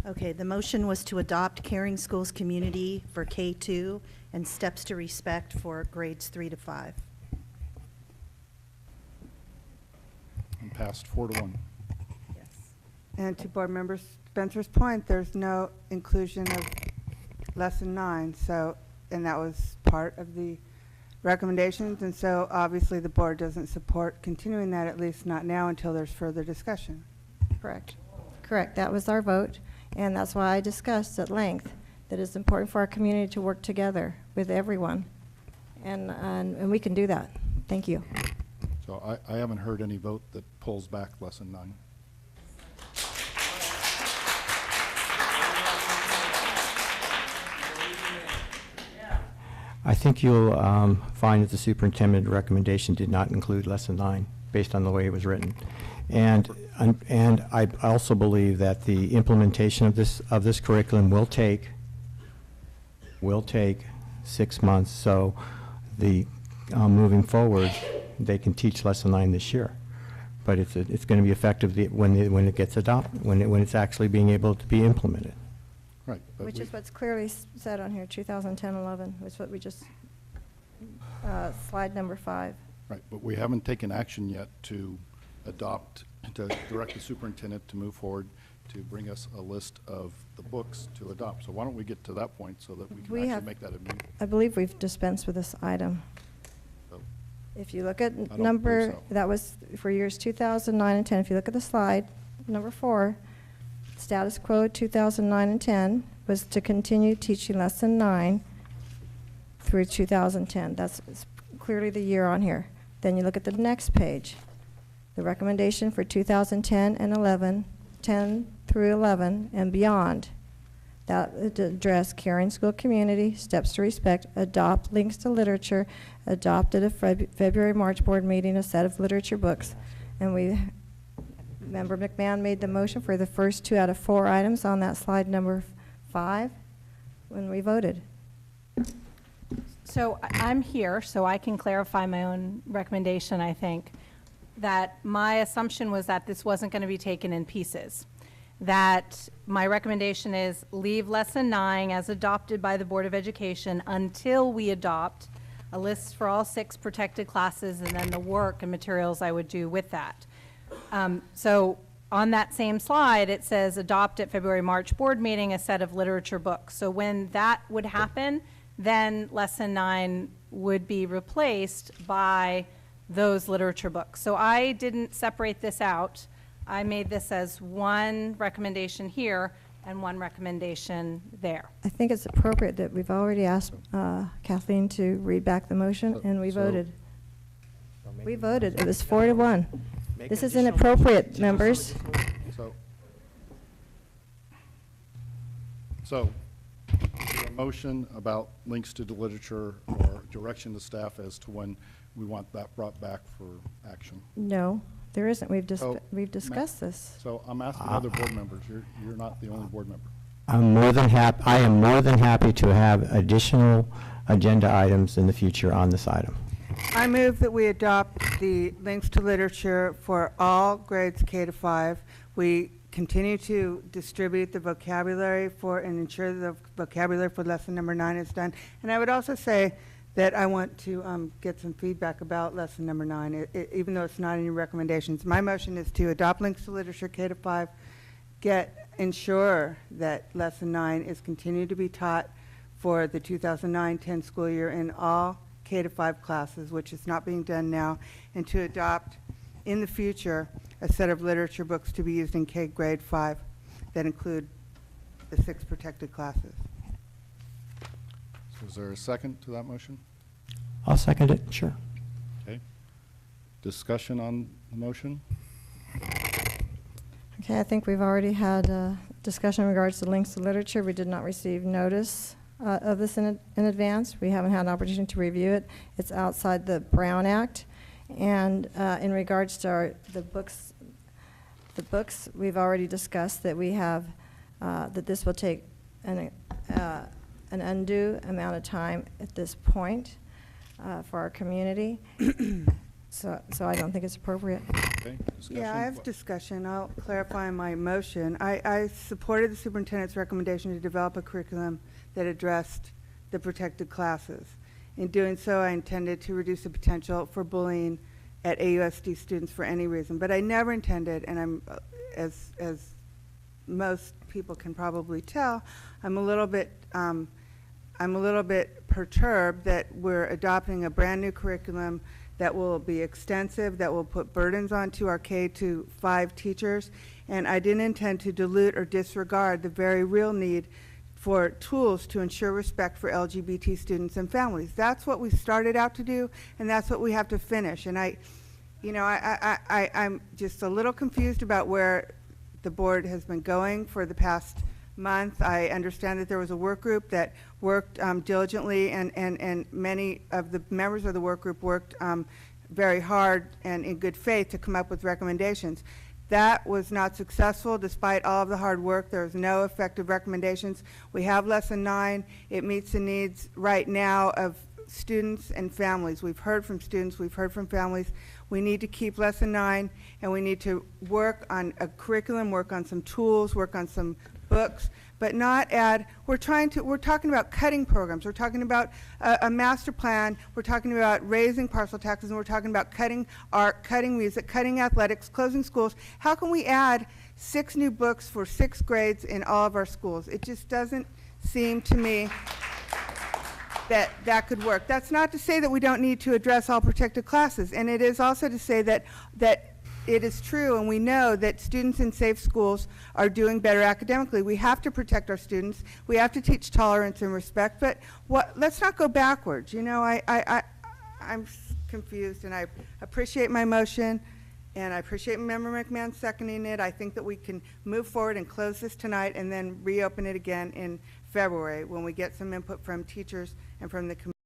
Okay, the motion was to adopt Caring Schools Community for K2 and Steps to Respect for grades 3 to 5. And passed 4-1. Yes. And to Board Member Spencer's point, there's no inclusion of Lesson 9, so, and that was part of the recommendations, and so obviously the board doesn't support continuing that, at least not now until there's further discussion. Correct. Correct. That was our vote, and that's why I discussed at length that it's important for our community to work together with everyone, and we can do that. Thank you. So I haven't heard any vote that pulls back Lesson 9. I think you'll find that the superintendent recommendation did not include Lesson 9 based on the way it was written. And I also believe that the implementation of this curriculum will take 6 months. So the moving forward, they can teach Lesson 9 this year. But it's going to be effective when it gets adopted, when it's actually being able to be implemented. Right. But Which is what's clearly said on here, 2010-11, is what we just, slide number 5. Right, but we haven't taken action yet to adopt, to direct the superintendent to move forward to bring us a list of the books to adopt. So why don't we get to that point so that we can actually make that immediate? I believe we've dispensed with this item. So, If you look at don't number, believe so. that was for years 2009 and 10. If you look at the slide, number 4, status quo 2009 and 10 was to continue teaching Lesson 9 through 2010. That's clearly the year on here. Then you look at the next page. The recommendation for 2010 and 11, 10 through 11 and beyond, that would address caring school community, steps to respect, adopt links to literature, adopt at a February-March board meeting a set of literature books. And Member McMahon made the motion for the first 2 out of 4 items on that slide number 5 when we voted. So I'm here, so I can clarify my own recommendation, I think, that my assumption was that this wasn't going to be taken in pieces. That my recommendation is leave Lesson 9 as adopted by the Board of Education until we adopt a list for all 6 protected classes and then the work and materials I would do with that. So on that same slide, it says adopt at February-March board meeting a set of literature books. So when that would happen, then Lesson 9 would be replaced by those literature books. So I didn't separate this out. I made this as one recommendation here and one recommendation there. I think it's appropriate that we've already asked Kathleen to read back the motion, and we voted. We voted. It was 4-1. This is inappropriate, members. So a motion about links to the literature or direction to staff as to when we want that brought back for action. No, there isn't. We've So, discussed this. So I'm asking other board members. You're not the only board member. I am more than happy to have additional agenda items in the future on this item. I move that we adopt the links to literature for all grades K to 5. We continue to distribute the vocabulary for and ensure the vocabulary for lesson number 9 is done. And I would also say that I want to get some feedback about lesson number 9, even though it's not any recommendations. My motion is to adopt links to literature K to 5, ensure that lesson 9 is continued to be taught for the 2009-10 school year in all K to 5 classes, which is not being done now, and to adopt in the future a set of literature books to be used in K grade 5 that include the 6 protected classes. So is there a second to that motion? I'll second it, sure. Okay. Discussion on the motion? Okay, I think we've already had a discussion in regards to links to literature. We did not receive notice of this in advance. We haven't had an opportunity to review it. It's outside the Brown Act. And in regards to the books, we've already discussed that we have, that this will take an undue amount of time at this point for our community. So I don't think it's appropriate. Okay, discussion? Yeah, I have discussion. I'll clarify my motion. I supported the superintendent's recommendation to develop a curriculum that addressed the protected classes. In doing so, I intended to reduce the potential for bullying at AUSD students for any reason. But I never intended, and I'm, as most people can probably tell, I'm a little bit perturbed that we're adopting a brand-new curriculum that will be extensive, that will put burdens onto our K-5 teachers, and I didn't intend to dilute or disregard the very real need for tools to ensure respect for LGBT students and families. That's what we started out to do, and that's what we have to finish. And I'm just a little confused about where the board has been going for the past month. I understand that there was a work group that worked diligently, and many of the members of the work group worked very hard and in good faith to come up with recommendations. That was not successful. Despite all of the hard work, there was no effective recommendations. We have Lesson 9. It meets the needs right now of students and families. We've heard from students, we've heard from families. We need to keep Lesson 9, and we need to work on a curriculum, work on some tools, work on some books, but not add, we're talking about cutting programs, we're talking about a master plan, we're talking about raising parcel taxes, and we're talking about cutting art, cutting music, cutting athletics, closing schools. How can we add 6 new books for 6th grades in all of our schools? It just doesn't seem to me that could work. That's not to say that we don't need to address all protected classes, and it is also to say that it is true, and we know that students in safe schools are doing better academically. We have to protect our students. We have to teach tolerance and respect, but let's not go backwards. You know, I'm confused, and I appreciate my motion, and I appreciate Member McMahon seconding it. I think that we can move forward and close this tonight and then reopen it again in February when we get some input from teachers and from the community.